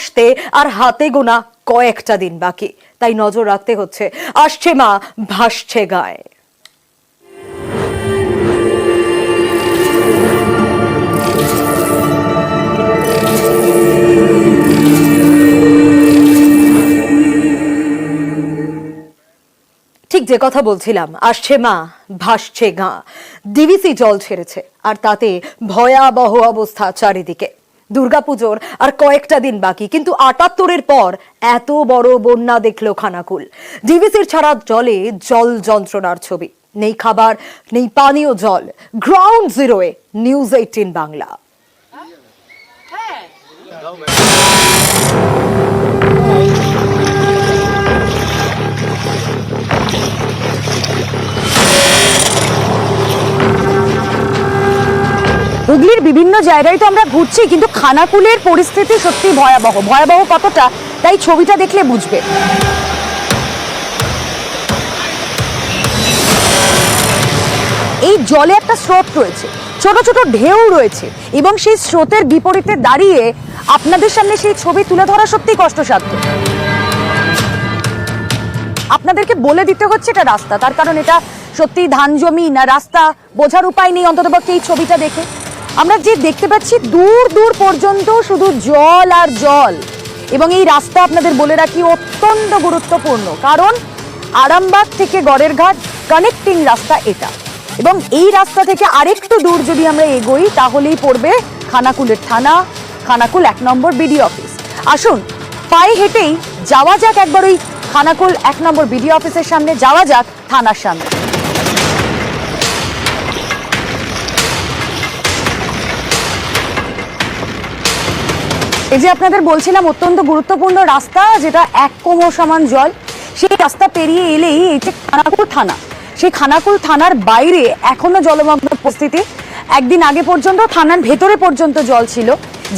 আসতে আর হাতে গোনা কয়েকটা দিন বাকি, তাই নজর রাখতে হচ্ছে। আসছে মা, ভাসছে গায়ে। ঠিক যে কথা বলছিলাম, আসছে মা, ভাসছে গাঁ। ডিভিসি জল ছেড়েছে, আর তাতে ভয়াবহ অবস্থা চারিদিকে। দুর্গাপুজোর আর কয়েকটা দিন বাকি, কিন্তু ৭৮-এর পর এত বড় বন্যা দেখলো খানাকুল। ডিভিসির ছাড়া জলে জল যন্ত্রণার ছবি। নেই খাবার, নেই পানীয় জল। গ্রাউন্ড জিরোয়ে নিউজ 18 বাংলা। হুগলির বিভিন্ন জায়গায় তো আমরা ঘুরছি, কিন্তু খানাকুলের পরিস্থিতি সত্যি ভয়াবহ। ভয়াবহ কতটা, তাই ছবিটা দেখলে বুঝবে। এই জলে একটা স্রোত রয়েছে, ছোট ছোট ঢেউ রয়েছে, এবং সেই স্রোতের বিপরীতে দাঁড়িয়ে আপনাদের সামনে সেই ছবি তুলে ধরা সত্যি কষ্টসাধ্য। আপনাদেরকে বলে দিতে হচ্ছে এটা রাস্তা, তার কারণ এটা সত্যি ধান জমি না রাস্তা বোঝার উপায় নেই অন্ততপক্ষে এই ছবিটা দেখে। আমরা যে দেখতে পাচ্ছি দূর দূর পর্যন্ত শুধু জল আর জল, এবং এই রাস্তা আপনাদের বলে রাখি অত্যন্ত গুরুত্বপূর্ণ, কারণ আরামবাগ থেকে গড়ের ঘাট কানেক্টিং রাস্তা এটা, এবং এই রাস্তা থেকে আরেকটু দূর যদি আমরা এগোই তাহলেই পড়বে খানাকুলের থানা, খানাকুল ১ নম্বর বিডি অফিস। আসুন পায়ে হেঁটেই যাওয়া যাক একবার ওই খানাকুল ১ নম্বর বিডি অফিসের সামনে, যাওয়া যাক থানার সামনে। এই যে আপনাদের বলছিলাম অত্যন্ত গুরুত্বপূর্ণ রাস্তা, যেটা ১ কোমর সমান জল, সেই রাস্তা পেরিয়ে এলেই এই যে খানাকুল থানা, সেই খানাকুল থানার বাইরে এখনো জলমগ্ন পরিস্থিতি। একদিন আগে পর্যন্ত থানার ভেতরে পর্যন্ত জল ছিল,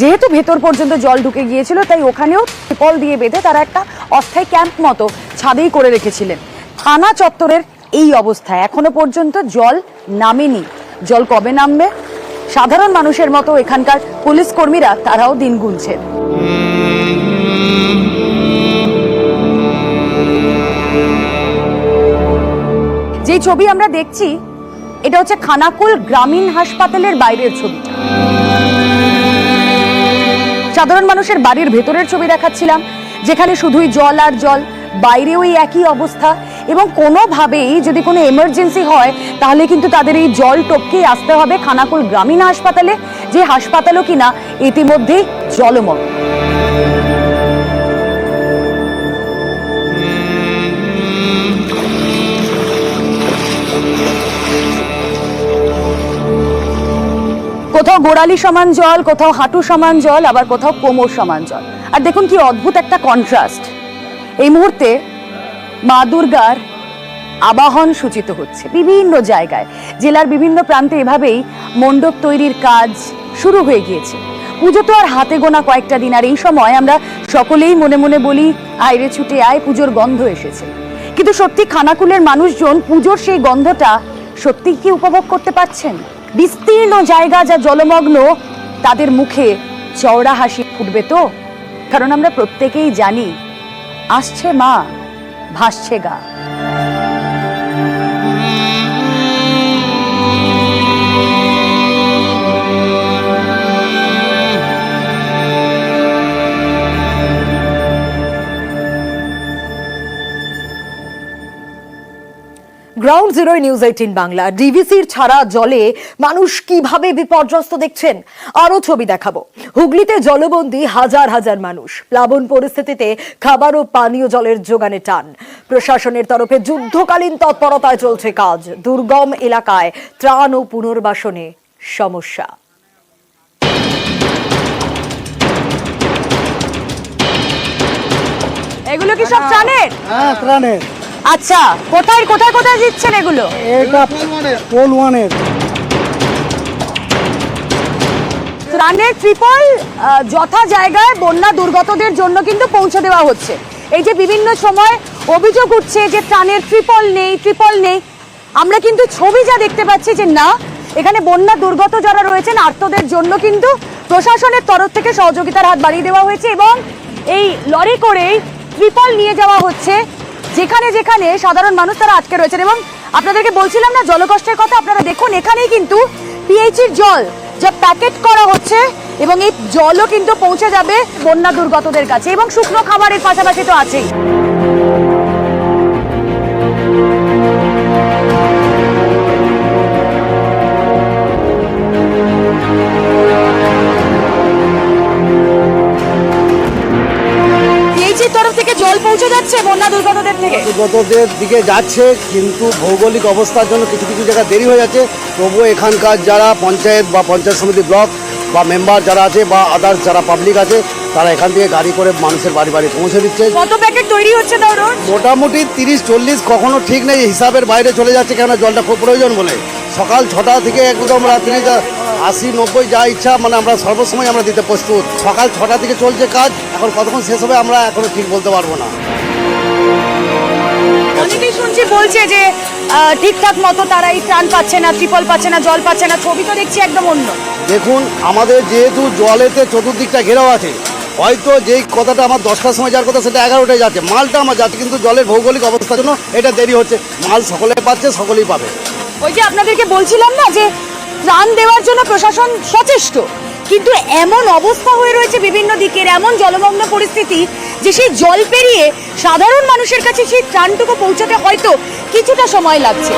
যেহেতু ভেতর পর্যন্ত জল ঢুকে গিয়েছিল তাই ওখানেও ত্রিপল দিয়ে বেঁধে তারা একটা অস্থায়ী ক্যাম্প মতো ছাদেই করে রেখেছিলেন। থানা চত্বরের এই অবস্থায় এখনো পর্যন্ত জল নামেনি। জল কবে নামবে, সাধারণ মানুষের মতো এখানকার পুলিশ কর্মীরা তারাও দিন গুনছেন। যে ছবি আমরা দেখছি এটা হচ্ছে খানাকুল গ্রামীণ হাসপাতালের বাইরের ছবি। সাধারণ মানুষের বাড়ির ভেতরের ছবি দেখাচ্ছিলাম, যেখানে শুধুই জল আর জল, বাইরেও এই একই অবস্থা, এবং কোনোভাবেই যদি কোনো এমার্জেন্সি হয় তাহলে কিন্তু তাদের এই জল টপকেই আসতে হবে খানাকুল গ্রামীণ হাসপাতালে, যে হাসপাতালও কিনা ইতিমধ্যেই জলমগ্ন। কোথাও গোড়ালি সমান জল, কোথাও হাঁটু সমান জল, আবার কোথাও কোমর সমান জল। আর দেখুন কি অদ্ভুত একটা কন্ট্রাস্ট। এই মুহূর্তে মা দুর্গার আবাহন সূচিত হচ্ছে বিভিন্ন জায়গায়, জেলার বিভিন্ন প্রান্তে এভাবেই মণ্ডপ তৈরির কাজ শুরু হয়ে গিয়েছে। পুজো তো আর হাতে গোনা কয়েকটা দিন, আর এই সময় আমরা সকলেই মনে মনে বলি আয়রে ছুটে আয়, পুজোর গন্ধ এসেছে। কিন্তু সত্যি খানাকুলের মানুষজন পুজোর সেই গন্ধটা সত্যি কি উপভোগ করতে পারছেন? বিস্তীর্ণ জায়গা যা জলমগ্ন, তাদের মুখে চওড়া হাসি ফুটবে তো, কারণ আমরা প্রত্যেকেই জানি আসছে মা, ভাসছে গা। Ground zero news 18 Bangla. ডিভিসির ছাড়া জলে মানুষ কিভাবে বিপর্যস্ত দেখছেন, আরো ছবি দেখাবো। হুগলিতে জলবন্দী হাজার হাজার মানুষ। প্লাবন পরিস্থিতিতে খাবার ও পানীয় জলের যোগানে টান। প্রশাসনের তরফে যুদ্ধকালীন তৎপরতায় চলছে কাজ। দুর্গম এলাকায় ত্রাণ ও পুনর্বাসনে সমস্যা। এগুলো কি সব ত্রাণের? হ্যাঁ, ত্রাণের। আচ্ছা, কোথায় কোথায় কোথায় দিচ্ছেন এগুলো? এটা পোল ওয়ানের ত্রাণের ট্রিপল যথা জায়গায় বন্যা দুর্গতদের জন্য কিন্তু পৌঁছে দেওয়া হচ্ছে। এই যে বিভিন্ন সময় অভিযোগ উঠছে যে ত্রাণের ট্রিপল নেই, আমরা কিন্তু ছবি যা দেখতে পাচ্ছি যে না, এখানে বন্যা দুর্গত যারা রয়েছেন আর্তদের জন্য কিন্তু প্রশাসনের তরফ থেকে সহযোগিতার হাত বাড়িয়ে দেওয়া হয়েছে, এবং এই লরি করে ত্রিপল নিয়ে যাওয়া হচ্ছে যেখানে যেখানে সাধারণ মানুষ তারা আটকে রয়েছেন। এবং আপনাদেরকে বলছিলাম না জলকষ্টের কথা, আপনারা দেখুন এখানেই কিন্তু পিএইচির জল যা প্যাকেট করা হচ্ছে এবং এই জলও কিন্তু পৌঁছে যাবে বন্যা দুর্গতদের কাছে এবং শুকনো খাবারের পাশাপাশি তো আছেই। তরফ থেকে জল পৌঁছে যাচ্ছে বন্যা দুর্গতদের থেকে, দুর্গতদের দিকে যাচ্ছে, কিন্তু ভৌগোলিক অবস্থার জন্য কিছু কিছু জায়গায় দেরি হয়ে যাচ্ছে। তবুও এখানকার যারা পঞ্চায়েত বা পঞ্চায়েত সমিতি ব্লক বা মেম্বার যারা আছে বা আদার্স যারা পাবলিক আছে তারা এখান থেকে গাড়ি করে মানুষের বাড়ি বাড়ি পৌঁছে দিচ্ছে। কত প্যাকেট তৈরি হচ্ছে ধরুন? মোটামুটি 30-40 কখনো ঠিক নেই, হিসাবের বাইরে চলে যাচ্ছে, কেননা জলটা খুব প্রয়োজন বলে। সকাল 6টা থেকে একদম রাত্রি 80-90 যা ইচ্ছা, মানে আমরা সর্বসময় আমরা দিতে প্রস্তুত। সকাল 6টা থেকে চলছে কাজ, এখন কতক্ষণ শেষ হবে আমরা এখনো ঠিক বলতে পারবো না। অনেকেই শুনছি বলছে যে ঠিকঠাক মতো তারা এই ত্রাণ পাচ্ছে না, ত্রিপল পাচ্ছে না, জল পাচ্ছে না। ছবি তো দেখছি একদম অন্য। দেখুন, আমাদের যেহেতু জলেতে চতুর্দিকটা ঘেরাও আছে, হয়তো যেই কথাটা আমার 10টার সময় যাওয়ার কথা সেটা 11টায় যাচ্ছে, মালটা আমার যাচ্ছে, কিন্তু জলের ভৌগোলিক অবস্থার জন্য এটা দেরি হচ্ছে। মাল সকলে পাচ্ছে, সকলেই পাবে। ওই যে আপনাদেরকে বলছিলাম না যে ত্রাণ দেওয়ার জন্য প্রশাসন সচেষ্ট, কিন্তু এমন অবস্থা হয়ে রয়েছে বিভিন্ন দিকের, এমন জলমগ্ন পরিস্থিতি যে সেই জল পেরিয়ে সাধারণ মানুষের কাছে সেই ত্রাণটুকু পৌঁছাতে হয়তো কিছুটা সময় লাগছে।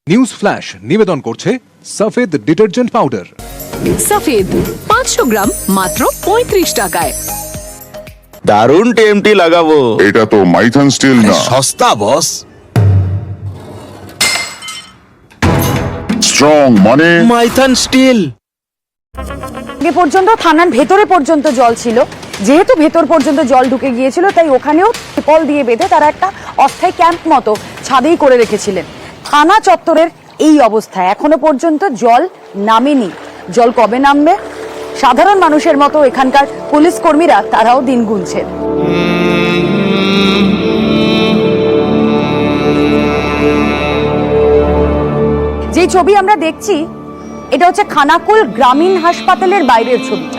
নিউজ ফ্ল্যাশ নিবেদন করছে সফেদ ডিটারজেন্ট পাউডার। সফেদ 500 গ্রাম মাত্র 35 টাকায়। দারুণ টেমটি লাগাবো। এটা তো মাইথন স্টিল না, সস্তা বস। স্ট্রং মানে মাইথন স্টিল। আগে পর্যন্ত থানার ভেতরে পর্যন্ত জল ছিল, যেহেতু ভেতর পর্যন্ত জল ঢুকে গিয়েছিল তাই ওখানেও ত্রিপল দিয়ে বেঁধে তারা একটা অস্থায়ী ক্যাম্প মতো ছাদেই করে রেখেছিলেন। থানা চত্বরের এই অবস্থায় এখনো পর্যন্ত জল নামেনি। জল কবে নামবে? সাধারণ মানুষের মতো এখানকার পুলিশ কর্মীরা তারাও দিন গুনছেন। যে ছবি আমরা দেখছি এটা হচ্ছে খানাকুল গ্রামীণ হাসপাতালের বাইরের ছবিটা।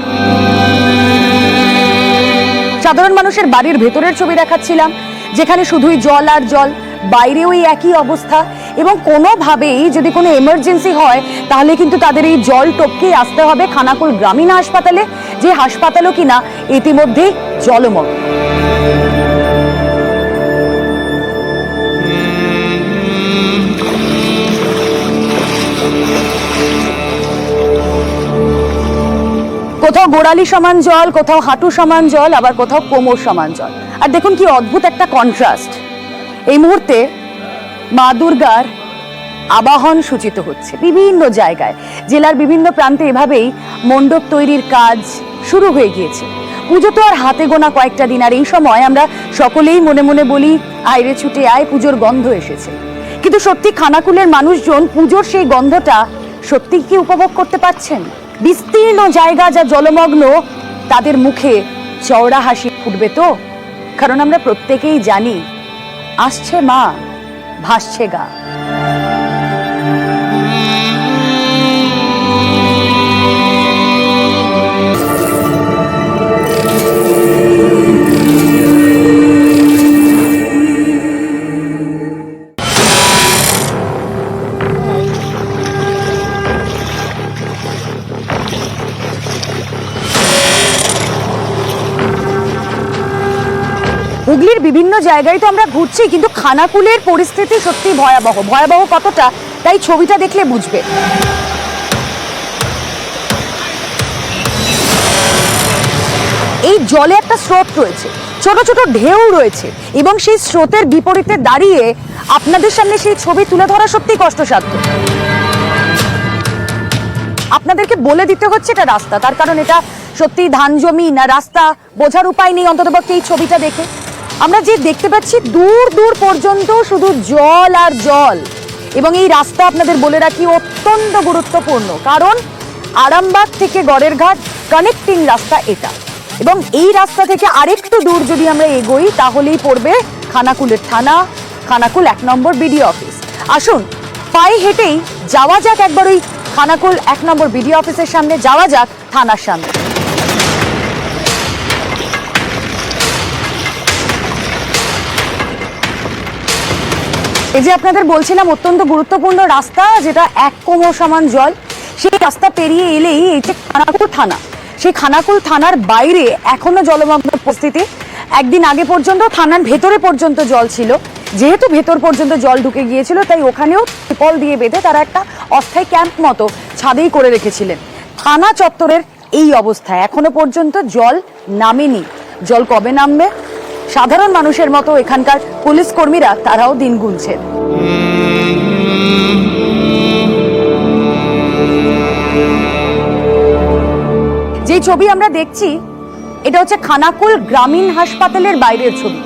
সাধারণ মানুষের বাড়ির ভেতরের ছবি দেখাচ্ছিলাম, যেখানে শুধুই জল আর জল, বাইরেও এই একই অবস্থা। এবং কোনোভাবেই যদি কোনো এমার্জেন্সি হয় তাহলে কিন্তু তাদের এই জল টপকেই আসতে হবে খানাকুল গ্রামীণ হাসপাতালে, যে হাসপাতালও কিনা ইতিমধ্যেই জলমগ্ন। কোথাও গোড়ালি সমান জল, কোথাও হাঁটু সমান জল, আবার কোথাও কোমর সমান জল। আর দেখুন কি অদ্ভুত একটা কন্ট্রাস্ট। এই মুহূর্তে মা দুর্গার আবাহন সূচিত হচ্ছে বিভিন্ন জায়গায়, জেলার বিভিন্ন প্রান্তে এভাবেই মণ্ডপ তৈরির কাজ শুরু হয়ে গিয়েছে। পুজো তো আর হাতে গোনা কয়েকটা দিন, আর এই সময় আমরা সকলেই মনে মনে বলি আয় রে ছুটে আয়, পুজোর গন্ধ এসেছে। কিন্তু সত্যি খানাকুলের মানুষজন পুজোর সেই গন্ধটা সত্যি কি উপভোগ করতে পারছেন? বিস্তীর্ণ জায়গা যা জলমগ্ন, তাদের মুখে চওড়া হাসি ফুটবে তো? কারণ আমরা প্রত্যেকেই জানি আসছে মা, ভাসছে গা। হুগলির বিভিন্ন জায়গায় তো আমরা ঘুরছি, কিন্তু খানাকুলের পরিস্থিতি সত্যি ভয়াবহ। ভয়াবহ কতটা, তাই ছবিটা দেখলে বুঝবে। এই জলে একটা স্রোত রয়েছে, ছোট ছোট ঢেউ রয়েছে, এবং সেই স্রোতের বিপরীতে দাঁড়িয়ে আপনাদের সামনে সেই ছবি তুলে ধরা সত্যি কষ্টসাধ্য। আপনাদেরকে বলে দিতে হচ্ছে এটা রাস্তা, তার কারণ এটা সত্যি ধান জমি না রাস্তা বোঝার উপায় নেই অন্ততপক্ষে এই ছবিটা দেখে। আমরা যে দেখতে পাচ্ছি দূর দূর পর্যন্ত শুধু জল আর জল। এবং এই রাস্তা আপনাদের বলে রাখি অত্যন্ত গুরুত্বপূর্ণ, কারণ আরামবাগ থেকে গড়ের ঘাট কানেক্টিং রাস্তা এটা, এবং এই রাস্তা থেকে আরেকটু দূর যদি আমরা এগোই তাহলেই পড়বে খানাকুলের থানা, খানাকুল 1 নম্বর বিডিও অফিস। আসুন পায়ে হেঁটেই যাওয়া যাক একবার ওই খানাকুল 1 নম্বর বিডিও অফিসের সামনে, যাওয়া যাক থানার সামনে। এই যে আপনাদের বলছিলাম অত্যন্ত গুরুত্বপূর্ণ রাস্তা, যেটা 1 কোমর সমান জল, সেই রাস্তা পেরিয়ে এলেই এই যে খানাকুল থানা, সেই খানাকুল থানার বাইরে এখনো জলমগ্ন পরিস্থিতি। একদিন আগে পর্যন্ত থানার ভেতরে পর্যন্ত জল ছিল, যেহেতু ভেতর পর্যন্ত জল ঢুকে গিয়েছিল তাই ওখানেও ত্রিপল দিয়ে বেঁধে তারা একটা অস্থায়ী ক্যাম্প মতো ছাদেই করে রেখেছিলেন। থানা চত্বরের এই অবস্থায় এখনো পর্যন্ত জল নামেনি। জল কবে নামবে? সাধারণ মানুষের মতো এখানকার পুলিশ কর্মীরা তারাও দিন গুনছেন। যে ছবি আমরা দেখছি এটা হচ্ছে খানাকুল গ্রামীণ হাসপাতালের বাইরের ছবি।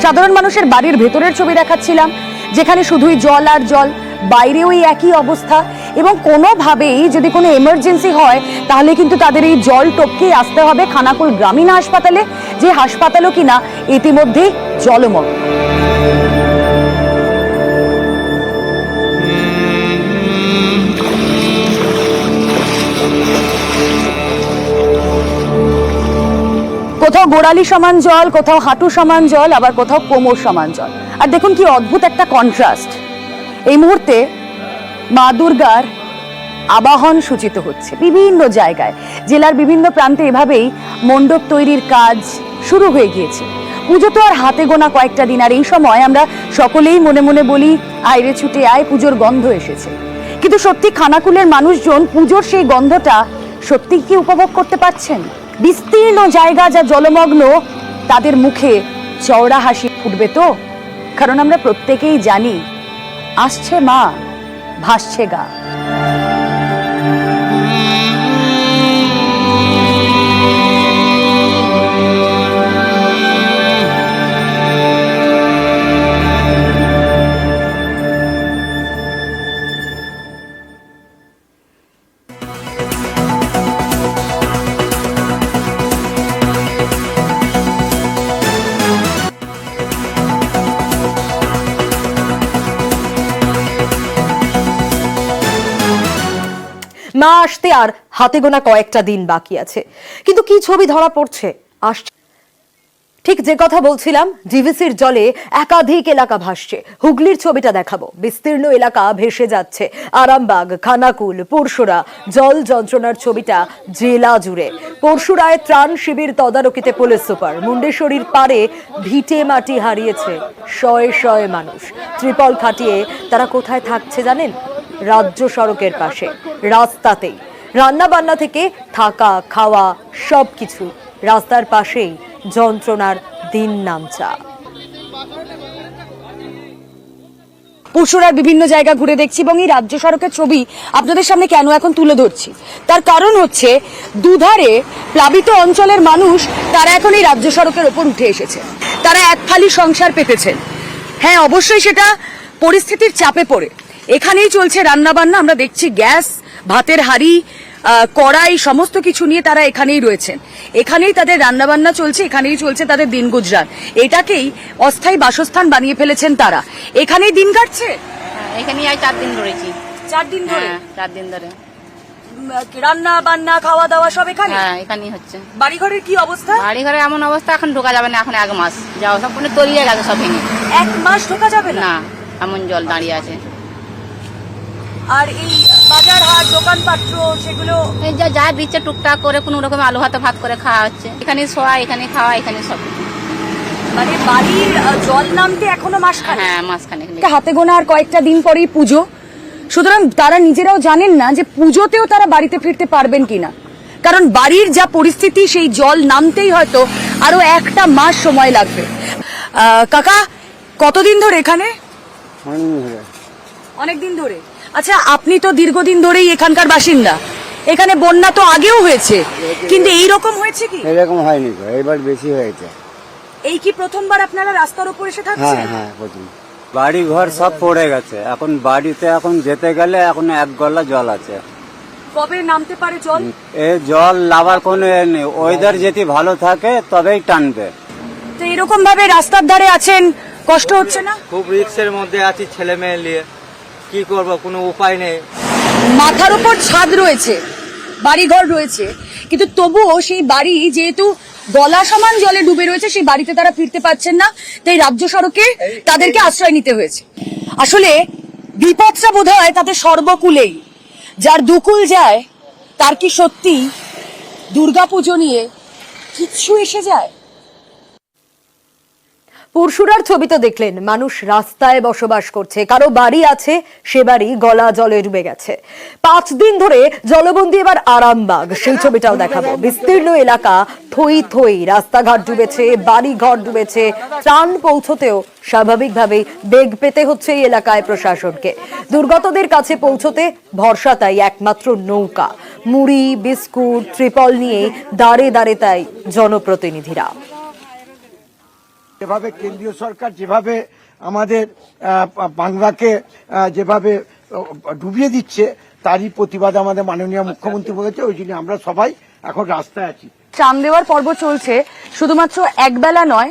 সাধারণ মানুষের বাড়ির ভেতরের ছবি দেখাচ্ছিলাম, যেখানে শুধুই জল আর জল, বাইরেও এই একই অবস্থা, এবং কোনোভাবেই যদি কোনো এমার্জেন্সি হয় তাহলে কিন্তু তাদের এই জল টপকেই আসতে হবে খানাকুল গ্রামীণ হাসপাতালে, যে হাসপাতালও কিনা ইতিমধ্যেই জলমগ্ন। কোথাও গোড়ালি সমান জল, কোথাও হাঁটু সমান জল, আবার কোথাও কোমর সমান জল। আর দেখুন কি অদ্ভুত একটা কন্ট্রাস্ট। এই মুহূর্তে মা দুর্গার আবাহন সূচিত হচ্ছে বিভিন্ন জায়গায়, জেলার বিভিন্ন প্রান্তে এভাবেই মণ্ডপ তৈরির কাজ শুরু হয়ে গিয়েছে। পুজো তো আর হাতে গোনা কয়েকটা দিন, আর এই সময় আমরা সকলেই মনে মনে বলি আয়রে ছুটে আয়, পুজোর গন্ধ এসেছে। কিন্তু সত্যি খানাকুলের মানুষজন পুজোর সেই গন্ধটা সত্যি কি উপভোগ করতে পারছেন? বিস্তীর্ণ জায়গা যা জলমগ্ন, তাদের মুখে চওড়া হাসি ফুটবে তো? কারণ আমরা প্রত্যেকেই জানি আসছে মা, ভাসছে গা। মা আসতে আর হাতে গোনা কয়েকটা দিন বাকি আছে, কিন্তু কি ছবি ধরা পড়ছে আসছে। ঠিক যে কথা বলছিলাম, ডিভিসির জলে একাধিক এলাকা ভাসছে। হুগলির ছবিটা দেখাবো। বিস্তীর্ণ এলাকা ভেসে যাচ্ছে, আরামবাগ, খানাকুল, পরশুরা। জল যন্ত্রণার ছবিটা জেলা জুড়ে। পরশুরায় ত্রাণ শিবির তদারকিতে পুলিশ সুপার। মুন্ডেশ্বরীর পারে ভিটে মাটি হারিয়েছে শয়ে শয়ে মানুষ। ত্রিপল খাটিয়ে তারা কোথায় থাকছে জানেন? রাজ্য সড়কের পাশে, রাস্তাতেই। রান্না বান্না থেকে থাকা খাওয়া সবকিছু রাস্তার পাশেই যন্ত্রণার দিন নামচা। পরশুরার বিভিন্ন জায়গা ঘুরে দেখছি এবং এই রাজ্য সড়কের ছবি আপনাদের সামনে কেন এখন তুলে ধরছি, তার কারণ হচ্ছে দুধারে প্লাবিত অঞ্চলের মানুষ তারা এখন এই রাজ্য সড়কের ওপর উঠে এসেছে। তারা এক ফালি সংসার পেতেছেন। হ্যাঁ, অবশ্যই সেটা পরিস্থিতির চাপে পড়ে। এখানেই চলছে রান্না বান্না। আমরা দেখছি গ্যাস, ভাতের হাঁড়ি, কড়াই সমস্ত কিছু নিয়ে তারা এখানেই রয়েছেন। এখানেই তাদের রান্না বান্না চলছে, এখানেই চলছে তাদের দিন গুজরান। এটাকেই অস্থায়ী বাসস্থান বানিয়ে ফেলেছেন তারা। এখানেই দিন কাটছে। এখানেই আজ 4 দিন ধরেছি। 4 দিন ধরে? 4 দিন ধরে রান্না বান্না খাওয়া দাওয়া সব এখানে? হ্যাঁ, এখানেই হচ্ছে। বাড়ি ঘরের কি অবস্থা? বাড়ি ঘরে এমন অবস্থা, এখন ঢোকা যাবে না। এখন 1 মাস যাও, সব কোনো তলিয়ে গেছে, সব ভেঙে। 1 মাস ঢোকা যাবে না? না, এমন জল দাঁড়িয়ে আছে। আর এই বাজার হাট দোকানপত্র সেগুলো এই যা দিচ্ছে টুকটাক করে কোনো রকম আলু ভাত করে খাওয়া হচ্ছে। এখানে শোয়া, এখানে খাওয়া, এখানে সব। মানে বাড়ির জল নামতে এখনো মাসখানেক? হ্যাঁ, মাসখানেক। হাতে গোনা আর কয়েকটা দিন পরেই পুজো, সুতরাং তারা নিজেরাও জানেন না যে পুজোতেও তারা বাড়িতে ফিরতে পারবেন কিনা। কারণ বাড়ির যা পরিস্থিতি, সেই জল নামতেই হয়তো আরো 1টা মাস সময় লাগবে। কাকা, কতদিন ধরে এখানে? অনেকদিন ধরে। আচ্ছা, আপনি তো দীর্ঘদিন ধরেই এখানকার বাসিন্দা। এখানে বন্যা তো আগেও হয়েছে, কিন্তু এইরকম হয়েছে কি? এরকম হয়নি তো, এবার বেশি হয়েছে। এই কি প্রথমবার আপনারা রাস্তার উপর এসে থাকছেন? হ্যাঁ, প্রথম। বাড়ি ঘর সব পড়ে গেছে, এখন বাড়িতে এখন যেতে গেলে এখন 1 গলা জল আছে। কবে নামতে পারে জল? এ জল লাভার কোনো এ নেই, ওয়েদার যদি ভালো থাকে তবেই টানবে। তো এরকম ভাবে রাস্তার ধারে আছেন, কষ্ট হচ্ছে না? খুব রিক্সের মধ্যে আছি ছেলে মেয়ে নিয়ে, কি করব, কোনো উপায় নেই। মাথার উপর ছাদ রয়েছে, বাড়িঘর রয়েছে, কিন্তু তবুও সেই বাড়ি যেহেতু গলা সমান জলে ডুবে রয়েছে, সেই বাড়িতে তারা ফিরতে পারছেন না, তাই রাজ্য সড়কে তাদেরকে আশ্রয় নিতে হয়েছে। আসলে বিপদটা বোধহয় তাদের সর্বকুলেই, যার দুকুল যায় তার কি সত্যি দুর্গাপুজো নিয়ে কিচ্ছু এসে যায়? পুরসুরার ছবি তো দেখলেন, মানুষ রাস্তায় বসবাস করছে, কারো বাড়ি আছে, সে বাড়ি গলা জলে ডুবে গেছে। 5 দিন ধরে জলবন্দী এবার আরামবাগ, সেই ছবিটাও দেখাবো। বিস্তীর্ণ এলাকা থই থই, রাস্তাঘাট ডুবেছে, বাড়ি ঘর ডুবেছে। ত্রাণ পৌঁছতেও স্বাভাবিকভাবেই বেগ পেতে হচ্ছে এই এলাকায় প্রশাসনকে। দুর্গতদের কাছে পৌঁছতে ভরসা তাই একমাত্র নৌকা, মুড়ি বিস্কুট ত্রিপল নিয়ে দাঁড়ে দাঁড়ে তাই জনপ্রতিনিধিরা। যেভাবে কেন্দ্রীয় সরকার যেভাবে আমাদের বাংলাকে যেভাবে ডুবিয়ে দিচ্ছে, তারই প্রতিবাদে আমাদের মাননীয় মুখ্যমন্ত্রী বলেছে, ওই জন্য আমরা সবাই এখন রাস্তায় আছি। ত্রাণ দেওয়ার পর্ব চলছে, শুধুমাত্র একবেলা নয়,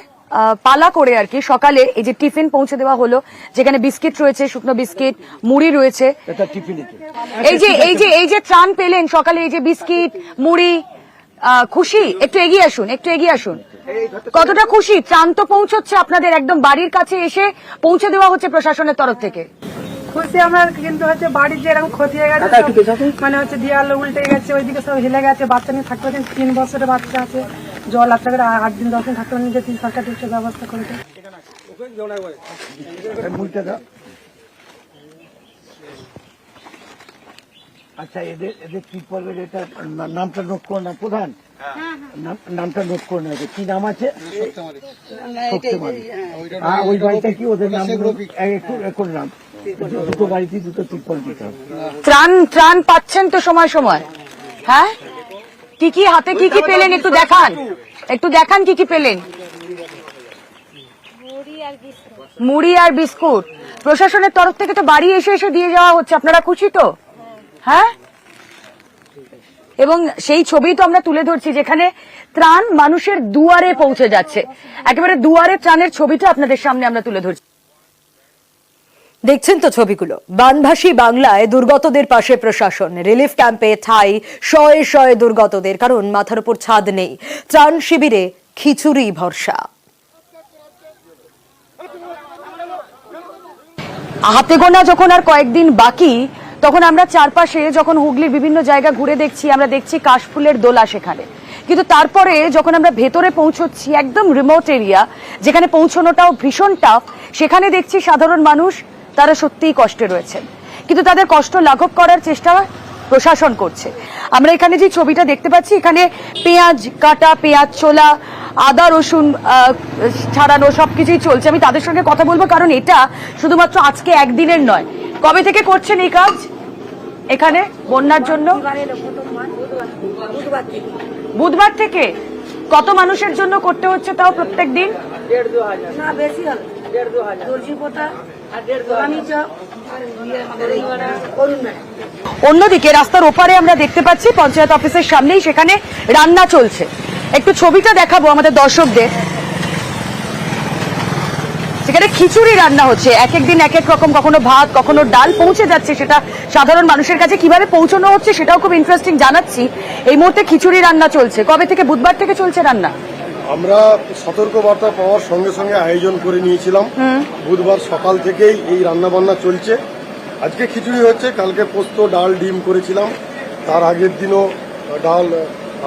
পালা করে আর কি। সকালে এই যে টিফিন পৌঁছে দেওয়া হলো, যেখানে বিস্কিট রয়েছে, শুকনো বিস্কিট, মুড়ি রয়েছে। এটা টিফিনে এই যে ত্রাণ পেলেন সকালে, এই যে বিস্কিট মুড়ি, খুশি? একটু এগিয়ে আসুন, একটু এগিয়ে আসুন। কতটা খুশি? ত্রাণ তো পৌঁছচ্ছে আপনাদের একদম বাড়ির কাছে এসে পৌঁছে দেওয়া হচ্ছে প্রশাসনের তরফ থেকে। খুশি আমরা, কিন্তু হচ্ছে বাড়ির যে এরকম ক্ষতি হয়ে গেছে, মানে হচ্ছে দেয়াল উল্টে গেছে, ওইদিকে সব হিলে গেছে, বাচ্চা নিয়ে থাকতে পারছেন, 3 বছরের বাচ্চা আছে, জল আসতে করে 8 দিন 10 দিন থাকতে পারেন, যে সরকার কিছু ব্যবস্থা করেছে। আচ্ছা, এদের ত্রিপলের এটা নামটা নোট করে না প্রধান, নামটা নোট করে না, কি নাম আছে? ওই বাড়িটা কি ওদের নাম? একটু নাম, দুটো বাড়িতে দুটো ত্রিপল দিতে হবে। ত্রাণ পাচ্ছেন তো সময় সময়? হ্যাঁ, কি কি হাতে কি কি পেলেন একটু দেখান, কি কি পেলেন? মুড়ি আর বিস্কুট প্রশাসনের তরফ থেকে তো বাড়ি এসে এসে দিয়ে যাওয়া হচ্ছে, আপনারা খুশি তো? হ্যাঁ, এবং সেই ছবি তো আমরা তুলে ধরছি, যেখানে ত্রাণ মানুষের দুয়ারে পৌঁছে যাচ্ছে, একেবারে দুয়ারে ত্রাণের ছবিটা আপনাদের সামনে আমরা তুলে ধরছি। দেখছেন তো ছবিগুলো। বানভাসী বাংলায় দুর্গতদের পাশে প্রশাসন, রিলিফ ক্যাম্পে ঠাঁই শয়ে শয়ে দুর্গতদের, কারণ মাথার উপর ছাদ নেই। ত্রাণ শিবিরে খিচুড়ি ভরসা। হাতে গোনা যখন আর কয়েকদিন বাকি, তখন আমরা চারপাশে যখন হুগলির বিভিন্ন জায়গা ঘুরে দেখছি, আমরা দেখছি কাশফুলের দোলা সেখানে। কিন্তু তারপরে যখন আমরা ভেতরে পৌঁছচ্ছি, একদম রিমোট এরিয়া, যেখানে পৌঁছানোটাও ভীষণ টাফ, সেখানে দেখছি সাধারণ মানুষ তারা সত্যিই কষ্টে রয়েছেন, কিন্তু তাদের কষ্ট লাঘব করার চেষ্টা প্রশাসন করছে। আমরা এখানে যে ছবিটা দেখতে পাচ্ছি, এখানে পেঁয়াজ কাটা, পেঁয়াজ ছোলা, আদা রসুন ছাড়ানো সবকিছুই চলছে। আমি তাদের সঙ্গে কথা বলবো, কারণ এটা শুধুমাত্র আজকে একদিনের নয়। কবে থেকে করছেন এই কাজ এখানে বন্যার জন্য? বুধবার থেকে। কত মানুষের জন্য করতে হচ্ছে তাও প্রত্যেক দিন? 1.5-2,000। অন্যদিকে রাস্তার ওপারে আমরা দেখতে পাচ্ছি পঞ্চায়েত অফিসের সামনেই সেখানে রান্না চলছে। একটু ছবিটা দেখাবো আমাদের দর্শকদের। সেখানে খিচুড়ি রান্না হচ্ছে, এক এক দিন এক এক রকম, কখনো ভাত কখনো ডাল পৌঁছে যাচ্ছে, সেটা সাধারণ মানুষের কাছে কিভাবে পৌঁছানো হচ্ছে সেটাও খুব ইন্টারেস্টিং জানাচ্ছি। এই মুহূর্তে খিচুড়ি রান্না চলছে। কবে থেকে? বুধবার থেকে চলছে রান্না। আমরা সতর্কবার্তা পাওয়ার সঙ্গে সঙ্গে আয়োজন করে নিয়েছিলাম, বুধবার সকাল থেকেই এই রান্না বান্না চলছে। আজকে খিচুড়ি হচ্ছে, কালকে পোস্ত ডাল ডিম করেছিলাম, তার আগের দিনও ডাল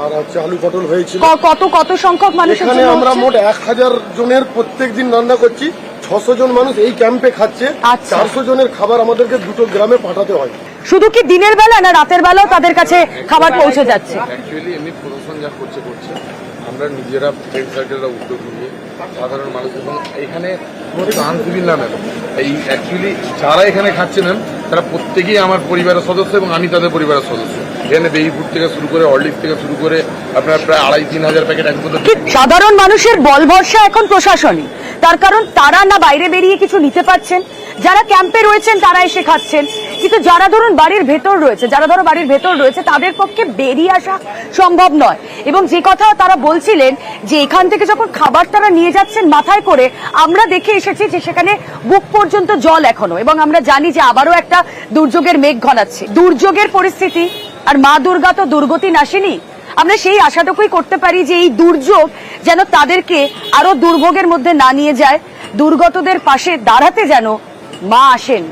আর হচ্ছে আলু পটল হয়েছিল। কত সংখ্যক মানুষ এখানে আমরা মোট 1000 জনের প্রত্যেক দিন রান্না করছি। 600 জন মানুষ এই ক্যাম্পে খাচ্ছে। 400 জনের খাবার আমাদেরকে দুটো গ্রামে পাঠাতে হয়। শুধু কি দিনের বেলা না রাতের বেলাও তাদের কাছে খাবার পৌঁছে যাচ্ছে? অ্যাকচুয়ালি এমনি প্রশাসন যা করছে, আমরা নিজেরা ফ্রেন্ড সার্কেলরা উদ্যোগ নিয়ে সাধারণ মানুষ, এবং এখানে ত্রাণ শিবির না ম্যাম, এই অ্যাকচুয়ালি যারা এখানে খাচ্ছে ম্যাম, তারা প্রত্যেকেই আমার পরিবারের সদস্য এবং আমি তাদের পরিবারের সদস্য। এখানে বেবি ফুড থেকে শুরু করে, হরলিক্স থেকে শুরু করে আপনার প্রায় 2,500-3,000 প্যাকেট এক পর্যন্ত। সাধারণ মানুষের বল ভরসা এখন প্রশাসনই, তার কারণ তারা না বাইরে বেরিয়ে কিছু নিতে পারছেন, যারা ক্যাম্পে রয়েছেন তারা এসে খাচ্ছেন, কিন্তু যারা ধরুন বাড়ির ভেতর রয়েছে তাদের পক্ষে বেরিয়ে আসা সম্ভব নয়। এবং যে কথা তারা বলছিলেন যে এখান থেকে যখন খাবার তারা নিয়ে যাচ্ছেন মাথায় করে, আমরা দেখে এসেছি যে সেখানে বুক পর্যন্ত জল এখনো, এবং আমরা জানি যে আবারও একটা দুর্যোগের মেঘ ঘনাচ্ছে। দুর্যোগের পরিস্থিতি, আর মা দুর্গা তো দুর্গতি নাশিনী। আমরা সেই আশাটুকুই করতে পারি যে এই দুর্যোগ যেন তাদেরকে আরো দুর্ভোগের মধ্যে না নিয়ে যায়, দুর্গতদের পাশে দাঁড়াতে যেন মা আসেন।